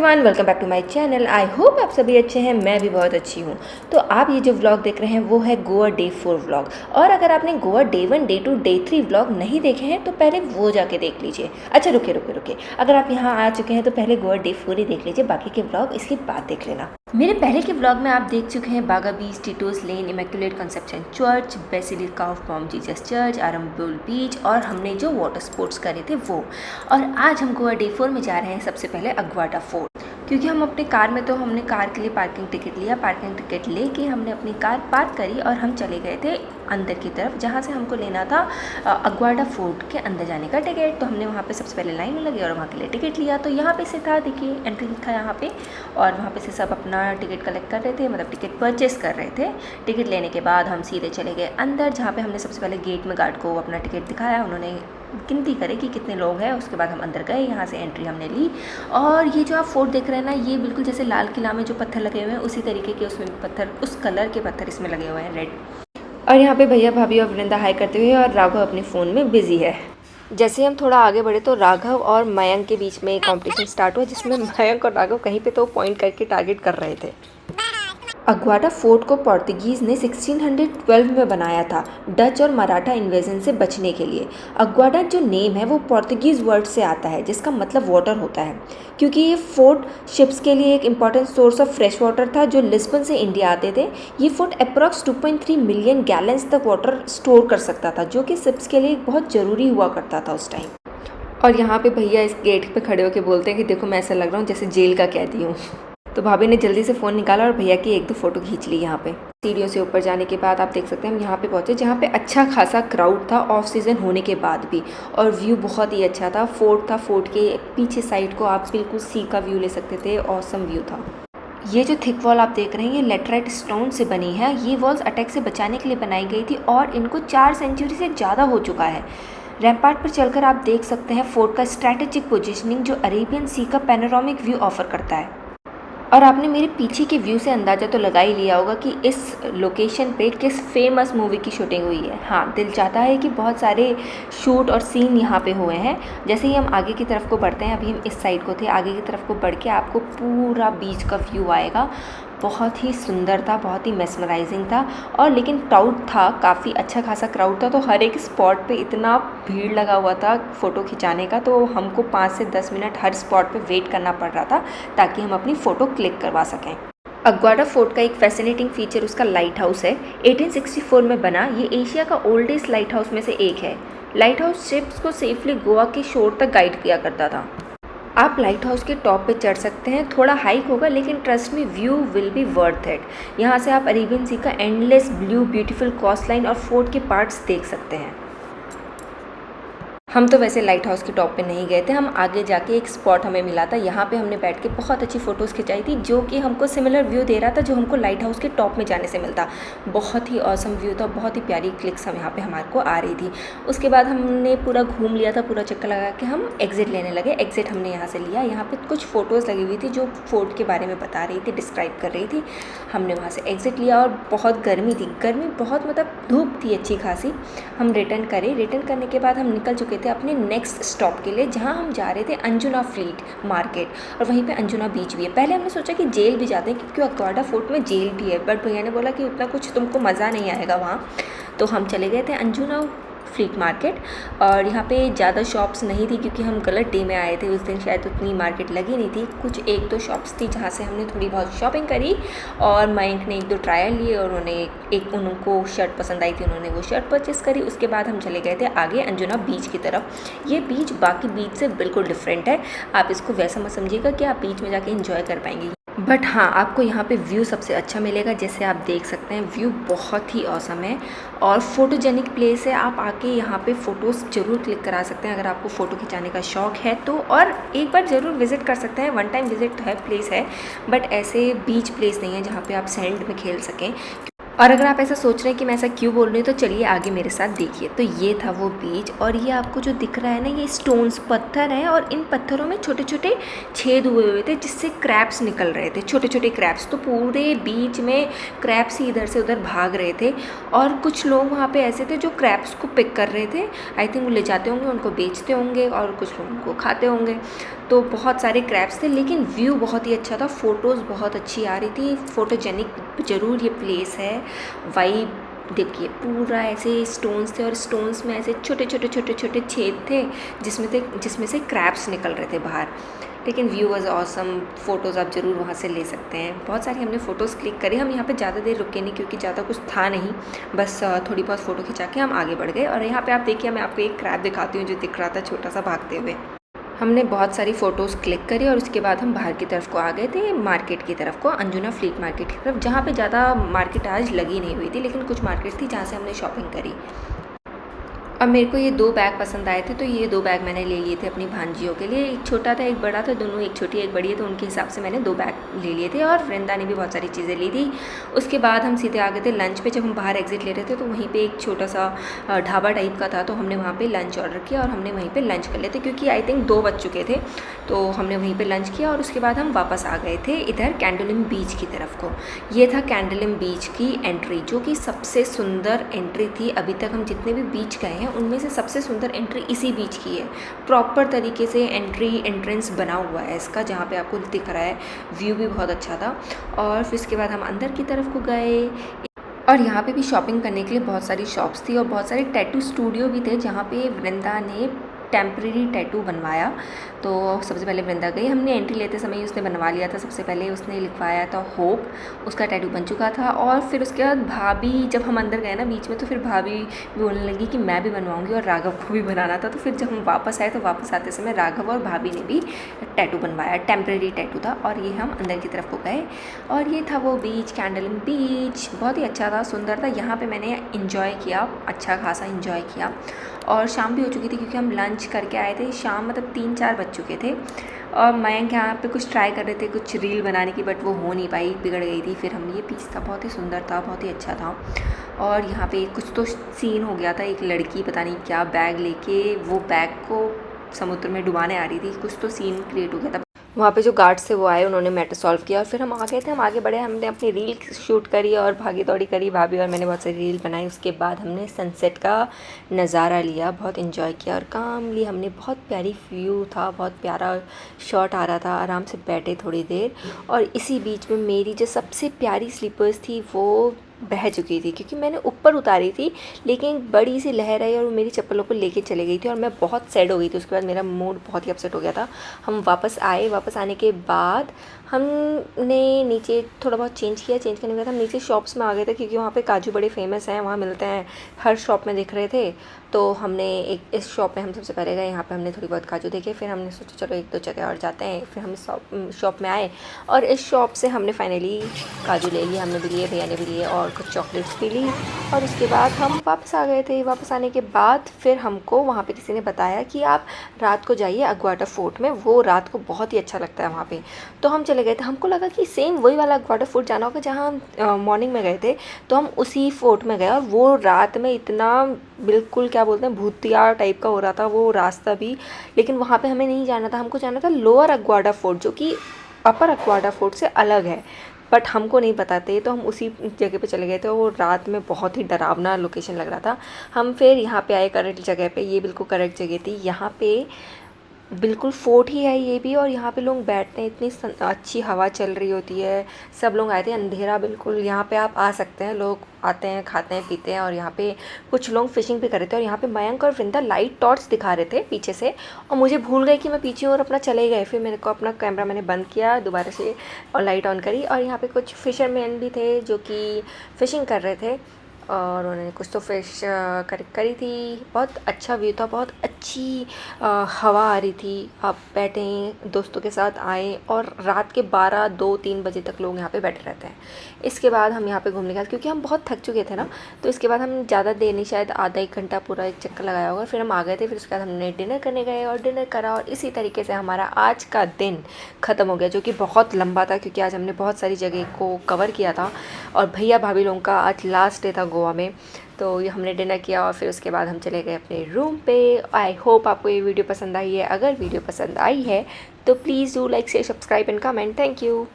Everyone, welcome back to my channel. I hope आप सभी अच्छे हैं। मैं भी बहुत अच्छी हूँ। तो आप ये जो व्लॉग देख रहे हैं वो है गोवा डे 4 व्लॉग। और अगर आपने Goa day 1, day 2, day 3 vlog नहीं देखे हैं तो पहले वो जाके देख लीजिए। अच्छा रुके, अगर आप यहाँ आ चुके हैं तो पहले गोवा डे 4 ही देख लीजिए, बाकी के व्लॉग इसके बाद देख लेना। मेरे पहले के व्लॉग में आप देख चुके हैं Baga beach, Tito's lane, Immaculate Conception church, basilica of Bom Jesus church, Arambol beach और हमने जो वाटर स्पोर्ट्स करे थे वो। और आज हम गोवा डे 4 में जा रहे हैं सबसे पहले अग्वाटा फोर्ट, क्योंकि हम अपने कार में तो हमने कार के लिए पार्किंग टिकट लिया। पार्किंग टिकट लेके हमने अपनी कार पार्क करी और हम चले गए थे अंदर की तरफ, जहाँ से हमको लेना था अग्वाटा फोर्ट के अंदर जाने का टिकट। तो हमने वहाँ पे सबसे पहले लाइन में लगे और वहाँ के लिए टिकट लिया। तो यहाँ पे से था, देखिए एंट्री था यहाँ पे, और वहाँ पे से सब अपना टिकट कलेक्ट कर रहे थे, मतलब टिकट परचेस कर रहे थे। टिकट लेने के बाद हम सीधे चले गए अंदर, जहाँ पे हमने सबसे पहले गेट में गार्ड को अपना टिकट दिखाया। उन्होंने गिनती करे कि कितने लोग हैं, उसके बाद हम अंदर गए। यहाँ से एंट्री हमने ली और ये जो आप फोर्ट देख रहे हैं ना, ये बिल्कुल जैसे लाल किला में जो पत्थर लगे हुए हैं उसी तरीके के उसमें पत्थर, उस कलर के पत्थर इसमें लगे हुए हैं, रेड। और यहाँ पे भैया भाभी और वृंदा हाई करते हुए और राघव अपने फ़ोन में बिजी है। जैसे हम थोड़ा आगे बढ़े तो राघव और मयंक के बीच में कंपटीशन स्टार्ट हुआ, जिसमें मयंक और राघव कहीं पे तो पॉइंट करके टारगेट कर रहे थे। अग्वाटा फोर्ट को पोर्तुगीज़ ने 1612 में बनाया था, डच और मराठा इन्वेजन से बचने के लिए। अग्वाटा जो नेम है वो पोर्तुगीज़ वर्ड से आता है, जिसका मतलब वाटर होता है, क्योंकि ये फोर्ट शिप्स के लिए एक important source of fresh water था जो लिस्बन से इंडिया आते थे। ये फोर्ट अप्रॉक्स 2.3 मिलियन गैलन्स तक वाटर स्टोर कर सकता था, जो कि शिप्स के लिए बहुत ज़रूरी हुआ करता था उस टाइम। और यहाँ पे भैया इस गेट पे खड़े होकर बोलते हैं कि देखो मैं ऐसा लग रहा हूँ जैसे जेल का कैदी हूँ। तो भाभी ने जल्दी से फ़ोन निकाला और भैया की 1-2 फ़ोटो खींच ली। यहाँ पे सीढ़ियों से ऊपर जाने के बाद आप देख सकते हैं हम यहाँ पे पहुँचे, जहाँ पे अच्छा खासा क्राउड था ऑफ सीज़न होने के बाद भी, और व्यू बहुत ही अच्छा था। फोर्ट था, फोर्ट के पीछे साइड को आप बिल्कुल सी का व्यू ले सकते थे, ऑसम व्यू था। ये जो थिक वॉल आप देख रहे हैं ये लेटराइट स्टोन से बनी है। ये वॉल्स अटैक से बचाने के लिए बनाई गई थी और इनको 4 सेंचुरी से ज़्यादा हो चुका है। रैम्पार्ट पर चलकर आप देख सकते हैं फोर्ट का स्ट्रैटेजिक पोजीशनिंग, जो अरेबियन सी का पैनोरामिक व्यू ऑफर करता है। और आपने मेरे पीछे के व्यू से अंदाज़ा तो लगा ही लिया होगा कि इस लोकेशन पे किस फेमस मूवी की शूटिंग हुई है। हाँ, दिल चाहता है कि बहुत सारे शूट और सीन यहाँ पे हुए हैं। जैसे ही हम आगे की तरफ को बढ़ते हैं, अभी हम इस साइड को थे, आगे की तरफ को बढ़ के आपको पूरा बीच का व्यू आएगा। बहुत ही सुंदर था, बहुत ही मेस्मराइजिंग था। और लेकिन क्राउड था, काफ़ी अच्छा खासा क्राउड था, तो हर एक स्पॉट पे इतना भीड़ लगा हुआ था फ़ोटो खिंचाने का, तो हमको 5 से 10 मिनट हर स्पॉट पे वेट करना पड़ रहा था ताकि हम अपनी फ़ोटो क्लिक करवा सकें। अग्वाटा फोर्ट का एक फैसिनेटिंग फीचर उसका लाइट हाउस है। 1864 में बना, ये एशिया का ओल्डेस्ट लाइट हाउस में से एक है। लाइट हाउस शिप्स को सेफली गोवा के शोर तक गाइड किया करता था। आप लाइट हाउस के टॉप पे चढ़ सकते हैं, थोड़ा हाइक होगा लेकिन trust me view will be worth it. यहाँ से आप अरेबियन सी का endless blue beautiful coastline और फोर्ट के पार्ट्स देख सकते हैं। हम तो वैसे लाइट हाउस के टॉप पे नहीं गए थे, हम आगे जाके एक स्पॉट हमें मिला था, यहाँ पे हमने बैठ के बहुत अच्छी फ़ोटोज़ खिंचाई थी, जो कि हमको सिमिलर व्यू दे रहा था जो हमको लाइट हाउस के टॉप में जाने से मिलता। बहुत ही ऑसम व्यू था, बहुत ही प्यारी क्लिक्स हम यहाँ पे हमारे को आ रही थी। उसके बाद हमने पूरा घूम लिया था, पूरा चक्कर लगा के हम एग्ज़िट लेने लगे। एग्ज़िट हमने यहाँ से लिया, यहाँ पर कुछ फ़ोटोज़ लगी हुई थी जो फोर्ट के बारे में बता रही थी, डिस्क्राइब कर रही थी। हमने वहाँ से एग्ज़िट लिया और बहुत गर्मी थी, गर्मी बहुत, मतलब धूप थी अच्छी खासी। हम रिटर्न करने के बाद हम निकल चुके थे अपने नेक्स्ट स्टॉप के लिए, जहां हम जा रहे थे अंजुना फ्लीट मार्केट, और वहीं पे अंजुना बीच भी है। पहले हमने सोचा कि जेल भी जाते हैं, क्योंकि अग्वाटा फोर्ट में जेल भी है, बट भैया ने बोला कि उतना कुछ तुमको मज़ा नहीं आएगा वहाँ, तो हम चले गए थे अंजुना फ्लीट मार्केट। और यहाँ पे ज़्यादा शॉप्स नहीं थी, क्योंकि हम गलत डे में आए थे, उस दिन शायद उतनी मार्केट लगी नहीं थी। कुछ 1-2 शॉप्स थी जहाँ से हमने थोड़ी बहुत शॉपिंग करी, और मयंक ने 1-2 ट्रायल लिए और उनको शर्ट पसंद आई थी, उन्होंने वो शर्ट परचेस करी। उसके बाद हम चले गए थे आगे अंजुना बीच की तरफ। ये बीच बाकी बीच से बिल्कुल डिफरेंट है, आप इसको वैसा मत समझिएगा कि आप बीच में जाके इंजॉय कर पाएंगे, बट हाँ आपको यहाँ पे व्यू सबसे अच्छा मिलेगा। जैसे आप देख सकते हैं व्यू बहुत ही ऑसम है और फोटोजेनिक प्लेस है। आप आके यहाँ पे फ़ोटोज़ ज़रूर क्लिक करा सकते हैं अगर आपको फ़ोटो खिंचाने का शौक़ है तो, और एक बार ज़रूर विज़िट कर सकते हैं। 1 टाइम विज़िट है, प्लेस है, बट ऐसे बीच प्लेस नहीं है जहाँ पे आप सैंड में खेल सकें। और अगर आप ऐसा सोच रहे हैं कि मैं ऐसा क्यों बोल रही हूँ तो चलिए आगे मेरे साथ देखिए। तो ये था वो बीच, और ये आपको जो दिख रहा है ना, ये स्टोन्स पत्थर हैं, और इन पत्थरों में छोटे छोटे छेद हुए हुए थे जिससे क्रैब्स निकल रहे थे, छोटे छोटे क्रैब्स। तो पूरे बीच में क्रैब्स ही इधर से उधर भाग रहे थे, और कुछ लोग वहाँ पे ऐसे थे जो क्रैब्स को पिक कर रहे थे। आई थिंक वो ले जाते होंगे, उनको बेचते होंगे, और कुछ लोग उनको खाते होंगे। तो बहुत सारे क्रैब्स थे, लेकिन व्यू बहुत ही अच्छा था, फ़ोटोज़ बहुत अच्छी आ रही थी। फ़ोटोजेनिक ज़रूर ये प्लेस है। वाइब देखिए, पूरा ऐसे स्टोन्स थे, और स्टोन्स में ऐसे छोटे छोटे छोटे छोटे छेद थे जिसमें से क्रैब्स निकल रहे थे बाहर। लेकिन व्यू वॉज ऑसम। फ़ोटोज़ आप ज़रूर वहाँ से ले सकते हैं। बहुत सारी हमने फ़ोटोज़ क्लिक करी। हम यहाँ पे ज़्यादा देर रुके नहीं क्योंकि ज़्यादा कुछ था नहीं, बस थोड़ी बहुत फ़ोटो खिंचा के हम आगे बढ़ गए। और यहाँ पे आप देखिए, मैं आपको एक क्रैब दिखाती हूँ जो दिख रहा था छोटा सा भागते हुए। हमने बहुत सारी फ़ोटोज़ क्लिक करी, और उसके बाद हम बाहर की तरफ को आ गए थे, मार्केट की तरफ को, अंजुना फ्लीट मार्केट की तरफ, जहाँ पे ज़्यादा मार्केट आज लगी नहीं हुई थी, लेकिन कुछ मार्केट थी जहाँ से हमने शॉपिंग करी। अब मेरे को ये 2 बैग पसंद आए थे, तो ये 2 बैग मैंने ले लिए थे अपनी भांजियों के लिए। एक छोटा था, एक बड़ा था, दोनों, एक छोटी एक बड़ी है, तो उनके हिसाब से मैंने 2 बैग ले लिए थे। और वृंदा ने भी बहुत सारी चीज़ें ली थी। उसके बाद हम सीधे आ गए थे लंच पे। जब हम बाहर एग्ज़िट ले रहे थे तो वहीं पे एक छोटा सा ढाबा टाइप का था, तो हमने वहाँ पे लंच ऑर्डर किया और हमने वहीं पे लंच कर लिए थे, क्योंकि आई थिंक 2 बज चुके थे। तो हमने वहीं पे लंच किया, और उसके बाद हम वापस आ गए थे इधर कैंडोलिम बीच की तरफ को। ये था कैंडोलिम बीच की एंट्री, जो कि सबसे सुंदर एंट्री थी। अभी तक हम जितने भी बीच गए हैं उनमें से सबसे सुंदर एंट्री इसी बीच की है। प्रॉपर तरीके से एंट्रेंस बना हुआ है इसका, जहाँ पे आपको दिख रहा है। व्यू भी बहुत अच्छा था। और फिर इसके बाद हम अंदर की तरफ को गए, और यहाँ पे भी शॉपिंग करने के लिए बहुत सारी शॉप्स थी, और बहुत सारे टैटू स्टूडियो भी थे जहाँ पे वृंदा ने टेम्प्रेरी टैटू बनवाया। तो सबसे पहले वृंदा गई, हमने एंट्री लेते समय उसने बनवा लिया था। सबसे पहले उसने लिखवाया था होप, उसका टैटू बन चुका था। और फिर उसके बाद भाभी, जब हम अंदर गए ना बीच में, तो फिर भाभी भी बोलने लगी कि मैं भी बनवाऊंगी, और राघव को भी बनाना था। तो फिर जब हम वापस आए तो वापस आते समय राघव और भाभी ने भी टैटू बनवाया, टेम्प्रेरी टैटू था। और ये हम अंदर की तरफ को गए, और ये था वो बीच, कैंडोलिम बीच। बहुत ही अच्छा था, सुंदर था। यहाँ पे मैंने इंजॉय किया, अच्छा खासा इंजॉय किया। और शाम भी हो चुकी थी क्योंकि हम लंच करके आए थे। शाम मतलब 3-4 बज चुके थे, और मयंक यहाँ पे कुछ ट्राई कर रहे थे कुछ रील बनाने की, बट वो हो नहीं पाई, बिगड़ गई थी। फिर हम, ये बीच था, बहुत ही सुंदर था, बहुत ही अच्छा था। और यहाँ पे कुछ तो सीन हो गया था, एक लड़की पता नहीं क्या बैग लेके वो बैग को समुद्र में डुबाने आ रही थी, कुछ तो सीन क्रिएट हो गया था। वहाँ पे जो गार्ड्स थे वो आए, उन्होंने मैटर सॉल्व किया, और फिर हम आ गए थे। हम आगे बढ़े, हमने अपनी रील शूट करी और भागी दौड़ी करी, भाभी और मैंने बहुत सारी रील बनाई। उसके बाद हमने सनसेट का नज़ारा लिया, बहुत इन्जॉय किया, और कामली हमने, बहुत प्यारी व्यू था, बहुत प्यारा शॉट आ रहा था। आराम से बैठे थोड़ी देर, और इसी बीच में मेरी जो सबसे प्यारी स्लीपर्स थी वो बह चुकी थी, क्योंकि मैंने ऊपर उतारी थी, लेकिन बड़ी सी लहर आई और वो मेरी चप्पलों को लेके चले गई थी, और मैं बहुत सैड हो गई थी। उसके बाद मेरा मूड बहुत ही अपसेट हो गया था। हम वापस आए, वापस आने के बाद हमने नीचे थोड़ा बहुत चेंज किया। चेंज करने के बाद हम नीचे शॉप्स में आ गए थे, क्योंकि वहाँ पे काजू बड़े फेमस हैं, वहाँ मिलते हैं, हर शॉप में दिख रहे थे। तो हमने इस शॉप में हम सबसे पहले गए, यहाँ पे हमने थोड़ी बहुत काजू देखे। फिर हमने सोचा चलो 1-2 जगह और जाते हैं। फिर हम इस शॉप में आए, और इस शॉप से हमने फाइनली काजू ले लिए, हमने भी लिए, भैया ने भी लिए, और कुछ चॉकलेट्स भी ली। और उसके बाद हम वापस आ गए थे। वापस आने के बाद फिर हमको वहाँ पे किसी ने बताया कि आप रात को जाइए अग्वाटा फोर्ट में, वो रात को बहुत ही अच्छा लगता है वहाँ पे। तो हम चले गए थे। हमको लगा कि सेम वही वाला अग्वाटा फोर्ट जाना होगा जहाँ हम मॉर्निंग में गए थे, तो हम उसी फोर्ट में गए। और वो रात में इतना बिल्कुल क्या बोलते हैं, भूतिया टाइप का हो रहा था वो रास्ता भी। लेकिन वहाँ पे हमें नहीं जाना था, हमको जाना था लोअर अग्वाटा फोर्ट, जो कि अपर अग्वाटा फोर्ट से अलग है, बट हमको नहीं पता थे। तो हम उसी जगह पे चले गए थे। वो रात में बहुत ही डरावना लोकेशन लग रहा था। हम फिर यहाँ पे आए करेक्ट जगह पे, ये बिल्कुल करेक्ट जगह थी। यहाँ पे बिल्कुल फोर्ट ही है ये भी, और यहाँ पे लोग बैठते हैं, इतनी अच्छी हवा चल रही होती है। सब लोग आए थे, अंधेरा बिल्कुल। यहाँ पे आप आ सकते हैं, लोग आते हैं, खाते हैं, पीते हैं। और यहाँ पे कुछ लोग फिशिंग भी कर रहे थे, और यहाँ पे मयंक और वृंदा लाइट टॉर्च दिखा रहे थे पीछे से, और मुझे भूल गए कि मैं पीछे और अपना चले गए। फिर मेरे को अपना कैमरा मैंने बंद किया दोबारा से, और लाइट ऑन करी। और यहाँ पे कुछ फिशरमैन भी थे जो कि फ़िशिंग कर रहे थे। और उन्होंने कुछ तो फिश करी थी। बहुत अच्छा व्यू था, बहुत अच्छी हवा आ रही थी। आप बैठे दोस्तों के साथ आए और रात के 12, 2, 3 बजे तक लोग यहाँ पे बैठे रहते हैं। इसके बाद हम यहाँ पे घूमने गए क्योंकि हम बहुत थक चुके थे ना, तो इसके बाद हम ज़्यादा देर नहीं, शायद आधा 1 घंटा पूरा एक चक्कर लगाया होगा, फिर हम आ गए थे। फिर उसके बाद हमने डिनर करने गए और डिनर करा और इसी तरीके से हमारा आज का दिन ख़त्म हो गया, जो कि बहुत लंबा था क्योंकि आज हमने बहुत सारी जगह को कवर किया था और भैया भाभी लोगों का आज लास्ट डे था गोवा में। तो ये हमने डिनर किया और फिर उसके बाद हम चले गए अपने रूम पे। आई होप आपको ये वीडियो पसंद आई है। अगर वीडियो पसंद आई है तो please do like, share, subscribe and comment. Thank you.